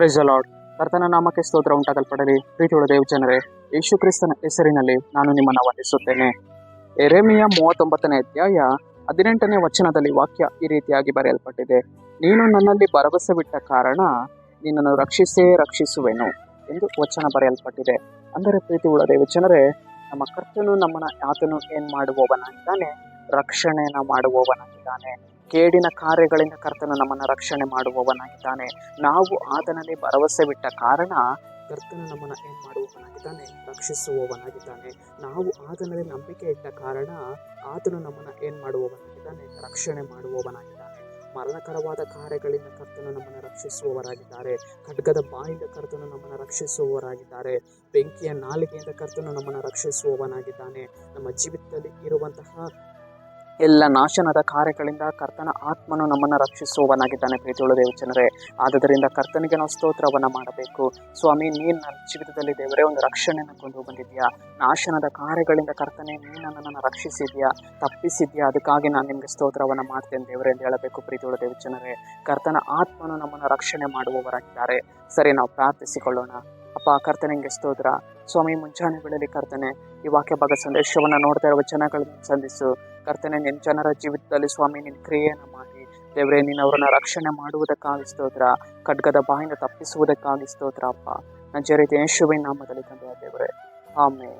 Praise the lord. ಕರ್ತನ ನಾಮಕ್ಕೆ ಸ್ತೋತ್ರ ಉಂಟಾಗಲ್ಪಡಲಿ. ಪ್ರೀತಿಯುಳ್ಳ ದೇವ ಜನರೇ, ಯೇಸು ಕ್ರಿಸ್ತನ ಹೆಸರಿನಲ್ಲಿ ನಾನು ನಿಮ್ಮನ್ನು ವಂದಿಸುತ್ತೇನೆ. ಯೆರೆಮೀಯ 39ನೇ ಅಧ್ಯಾಯ 18ನೇ ವಚನದಲ್ಲಿ ವಾಕ್ಯ ಈ ರೀತಿಯಾಗಿ ಬರೆಯಲ್ಪಟ್ಟಿದೆ. ನೀನು ನನ್ನಲ್ಲಿ ಭರವಸವಿಟ್ಟ ಕಾರಣ ನಿನ್ನನ್ನು ರಕ್ಷಿಸುವೆನು ಎಂದು ವಚನ ಬರೆಯಲ್ಪಟ್ಟಿದೆ. ಅಂದರೆ ಪ್ರೀತಿಯುಳ್ಳ ದೇವ ಜನರೇ, ನಮ್ಮ ಕರ್ತನು ಆತನು ಏನ್ ಮಾಡುವವನಾಗಿದ್ದಾನೆ? ರಕ್ಷಣೆಯನ್ನ ಮಾಡುವವನಾಗಿದ್ದಾನೆ. ಕೇಡಿನ ಕಾರ್ಯಗಳಿಂದ ಕರ್ತನು ನಮ್ಮನ್ನು ರಕ್ಷಣೆ ಮಾಡುವವನಾಗಿದ್ದಾನೆ. ನಾವು ಆತನಲ್ಲಿ ಭರವಸೆ ಬಿಟ್ಟ ಕಾರಣ ಕರ್ತನು ನಮ್ಮನ್ನು ಏನ್ ಮಾಡುವವನಾಗಿದ್ದಾನೆ? ರಕ್ಷಿಸುವವನಾಗಿದ್ದಾನೆ. ನಾವು ಆತನಲ್ಲಿ ನಂಬಿಕೆ ಇಟ್ಟ ಕಾರಣ ಆತನು ನಮ್ಮನ್ನು ಏನ್ ಮಾಡುವವನಾಗಿದ್ದಾನೆ? ರಕ್ಷಣೆ ಮಾಡುವವನಾಗಿದ್ದಾನೆ. ಮರಣಕರವಾದ ಕಾರ್ಯಗಳಿಂದ ಕರ್ತನು ನಮ್ಮನ್ನು ರಕ್ಷಿಸುವವರಾಗಿದ್ದಾರೆ. ಖಡ್ಗದ ಬಾಯಿಂದ ಕರ್ತನು ನಮ್ಮನ್ನು ರಕ್ಷಿಸುವವರಾಗಿದ್ದಾರೆ. ಬೆಂಕಿಯ ನಾಲಿಗೆಯಿಂದ ಕರ್ತನು ನಮ್ಮನ್ನು ರಕ್ಷಿಸುವವನಾಗಿದ್ದಾನೆ. ನಮ್ಮ ಜೀವಿತದಲ್ಲಿ ಇರುವಂತಹ ಎಲ್ಲ ನಾಶನದ ಕಾರ್ಯಗಳಿಂದ ಕರ್ತನ ಆತ್ಮನು ನಮ್ಮನ್ನು ರಕ್ಷಿಸುವವನಾಗಿದ್ದಾನೆ. ಪ್ರೀತಿಯುಳ್ಳ ದೇವ ಜನರೇ, ಆದ್ದರಿಂದ ಕರ್ತನಿಗೆ ನಾವು ಸ್ತೋತ್ರವನ್ನು ಮಾಡಬೇಕು. ಸ್ವಾಮಿ, ನೀನು ನನ್ನ ಜೀವಿತದಲ್ಲಿ ದೇವರೇ ಒಂದು ರಕ್ಷಣೆಯನ್ನು ಕೊಂಡು ಬಂದಿದ್ಯಾ. ನಾಶನದ ಕಾರ್ಯಗಳಿಂದ ಕರ್ತನೆ ನೀನು ನನ್ನನ್ನು ರಕ್ಷಿಸಿದ್ಯಾ, ತಪ್ಪಿಸಿದ್ಯಾ. ಅದಕ್ಕಾಗಿ ನಾನು ನಿಮಗೆ ಸ್ತೋತ್ರವನ್ನು ಮಾಡ್ತೇನೆ ದೇವರೇ ಎಂದು ಹೇಳಬೇಕು. ಪ್ರೀತಿಯುಳ್ಳ ದೇವ ಜನರೇ, ಕರ್ತನ ಆತ್ಮನು ನಮ್ಮನ್ನು ರಕ್ಷಣೆ ಮಾಡುವವರಾಗಿದ್ದಾರೆ. ಸರಿ, ನಾವು ಪ್ರಾರ್ಥಿಸಿಕೊಳ್ಳೋಣ. ಅಪ್ಪ, ಕರ್ತನಿಗೆ ಸ್ತೋತ್ರ. ಸ್ವಾಮಿ, ಮುಂಜಾನೆ ವೇಳೆಯಲ್ಲಿ ಕರ್ತನೆ ಈ ವಾಕ್ಯ ಭಾಗ ಸಂದೇಶವನ್ನು ನೋಡ್ತಾ ಇರುವ ಜನಗಳನ್ನು ಸಂಧಿಸು. ಕರ್ತನೆ, ನಿನ್ನ ಜನರ ಜೀವಿತದಲ್ಲಿ ಸ್ವಾಮಿ ನಿನ್ನ ಕ್ರಿಯೆಯನ್ನು ಮಾಡಿ ದೇವರೇ, ನೀನು ಅವರನ್ನ ರಕ್ಷಣೆ ಮಾಡುವುದಕ್ಕಾಗಿ ಸ್ತೋತ್ರ. ಖಡ್ಗದ ಬಾಯಿಂದ ತಪ್ಪಿಸುವುದಕ್ಕಾಗಿ ಸ್ತೋತ್ರ ಅಪ್ಪ. ನಜರೇತಿನ ಯೇಸುವಿನ ನಾಮದಲ್ಲಿ ತಂದೆಯ ದೇವರೇ, ಆಮೆನ್.